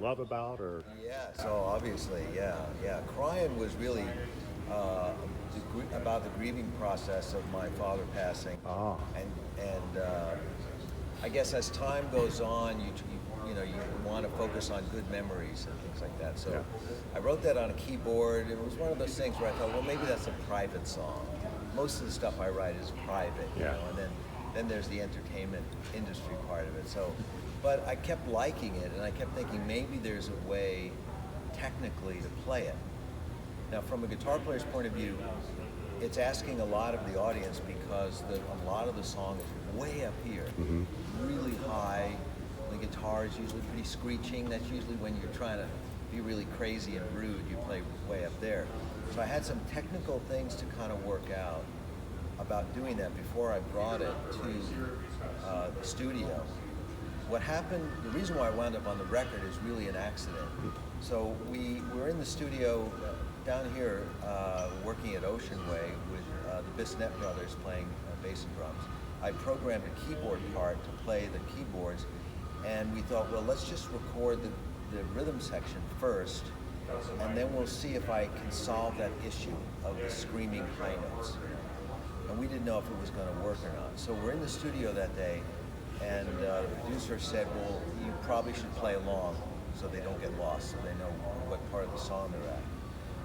love about, or? Yeah, so obviously, yeah. Cryin was really about the grieving process of my father passing, Ah, and I guess as time goes on, you want to focus on good memories and things like that. yeah, So I wrote that on a keyboard. It was one of those things where I thought, well, maybe that's a private song. Most of the stuff I write is private, yeah. and then there's the entertainment industry part of it. So, but I kept liking it, and I kept thinking maybe there's a way technically to play it. Now, from a guitar player's point of view, it's asking a lot of the audience because a lot of the song is way up here, really high. The guitar is usually pretty screeching. That's usually when you're trying to be really crazy and rude, you play way up there. So I had some technical things to kind of work out about doing that before I brought it to the studio. What happened, the reason why I wound up on the record is really an accident. So we were in the studio down here working at Ocean Way with the Bissonette brothers playing bass and drums. I programmed a keyboard part to play the keyboards, and we thought, well, let's just record the rhythm section first, and then we'll see if I can solve that issue of the screaming high notes. And we didn't know if it was going to work or not. So we're in the studio that day, and the producer said, well, you probably should play along so they don't get lost, so they know what part of the song they're at.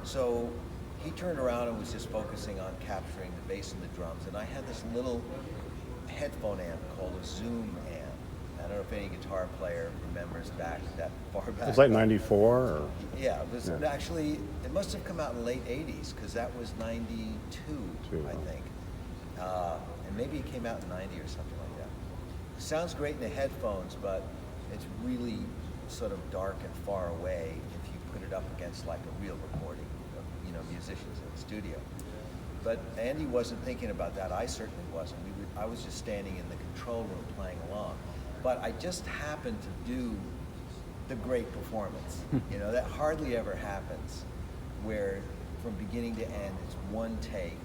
So he turned around and was just focusing on capturing the bass and the drums, and I had this little headphone amp called a Zoom amp. I don't know if any guitar player remembers back that far back. It's like 94 or? Yeah, it was actually, it must have come out in the late 80s, because that was 92, I think. And maybe it came out in 90 or something like that. It sounds great in the headphones, but it's really sort of dark and far away if you put it up against like a real recording of, musicians in the studio. But Andy wasn't thinking about that. I certainly wasn't. I was just standing in the control room playing along. But I just happened to do the great performance. That hardly ever happens, where from beginning to end it's one take,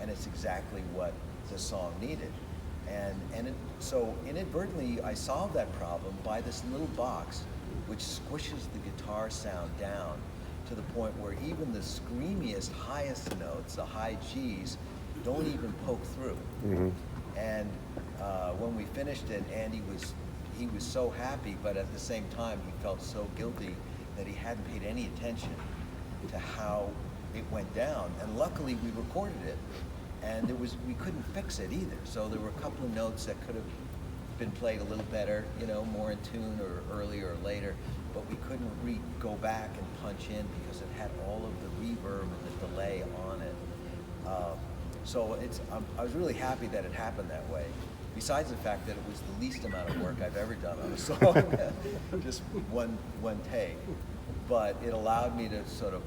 and it's exactly what the song needed. So inadvertently I solved that problem by this little box which squishes the guitar sound down to the point where even the screamiest, highest notes, the high Gs, don't even poke through. And when we finished it, Andy he was so happy, but at the same time he felt so guilty that he hadn't paid any attention to how it went down. And luckily we recorded it, and we couldn't fix it either. So there were a couple of notes that could have been played a little better, more in tune or earlier or later, but we couldn't go back and punch in because it had all of the reverb and the delay on it. So I was really happy that it happened that way. Besides the fact that it was the least amount of work I've ever done on a song, just one take. But it allowed me to sort of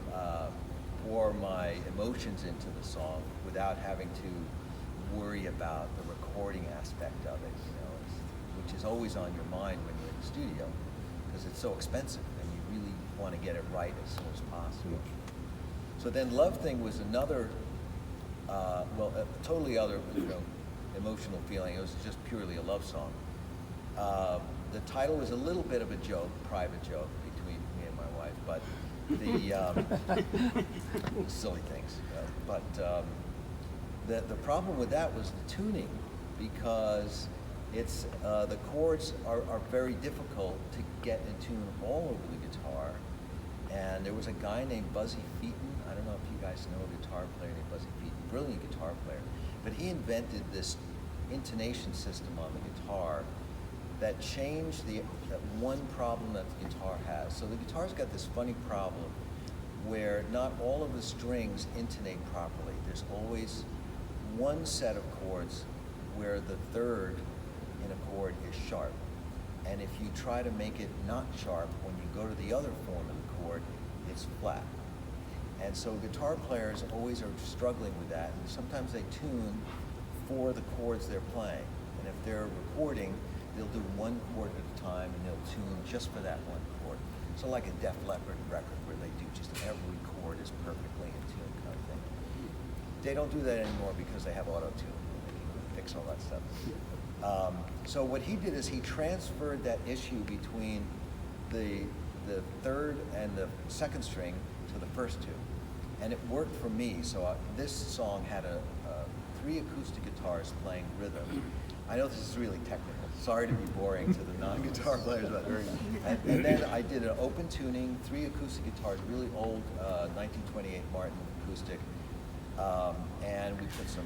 pour my emotions into the song without having to worry about the recording aspect of it, which is always on your mind when you're in the studio, because it's so expensive and you really want to get it right as soon as possible. So then Love Thing was another, a totally other, emotional feeling. It was just purely a love song. The title was a little bit of a joke, private joke between me and my wife, but the silly things. The problem with that was the tuning, because it's the chords are very difficult to get in tune all over the guitar. And there was a guy named Buzzy Featon. I don't know if you guys know a guitar player named Buzzy Featon, brilliant guitar player. But he invented this intonation system on the guitar that changed that one problem that the guitar has. So the guitar's got this funny problem where not all of the strings intonate properly. There's always one set of chords where the third in a chord is sharp. And if you try to make it not sharp, when you go to the other form of the chord, it's flat. And so guitar players always are struggling with that, and sometimes they tune for the chords they're playing. And if they're recording, they'll do one chord at a time, and they'll tune just for that one chord. So like a Def Leppard record where they do just every chord is perfectly in tune kind of thing. They don't do that anymore because they have auto-tune. They can fix all that stuff. So what he did is he transferred that issue between the the third and the second string to the first two. And it worked for me, so this song had 3 acoustic guitars playing rhythm. I know this is really technical. Sorry to be boring to the non-guitar players, but and then I did an open tuning, 3 acoustic guitars, really old 1928 Martin acoustic, and we put some,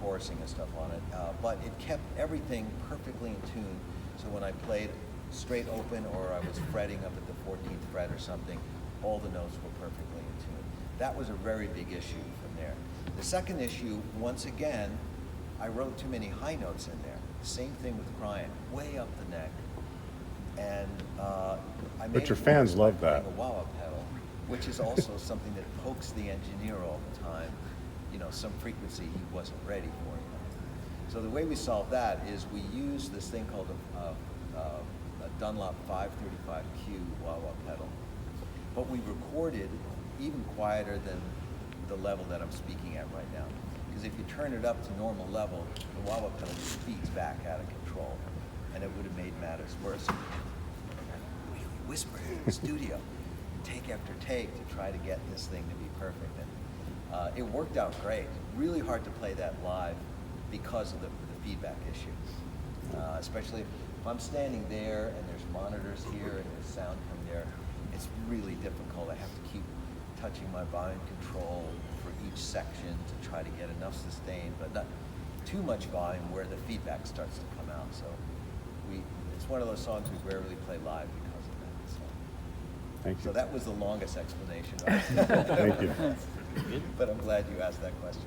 chorusing and stuff on it. But it kept everything perfectly in tune. So when I played straight open or I was fretting up at the 14th fret or something, all the notes were perfectly in tune. That was a very big issue from there. The second issue, once again, I wrote too many high notes in there. Same thing with Cryin, way up the neck. And I made But your fans love that. A wah-wah pedal, which is also something that pokes the engineer all the time. Some frequency he wasn't ready for. So the way we solved that is we use this thing called a Dunlop 535Q wah-wah pedal. But we recorded even quieter than the level that I'm speaking at right now. Because if you turn it up to normal level, the wah-wah pedal just feeds back out of control. And it would have made matters worse. Really whisper in the studio, take after take, to try to get this thing to be perfect. And it worked out great. Really hard to play that live because of the feedback issue. Especially if I'm standing there and there's monitors here and there's sound from there, it's really difficult. I have to keep touching my volume control for each section to try to get enough sustain, but not too much volume where the feedback starts to come out. So it's one of those songs we rarely play live because of that. So, Thank you. So that was the longest explanation. Thank you. But I'm glad you asked that question.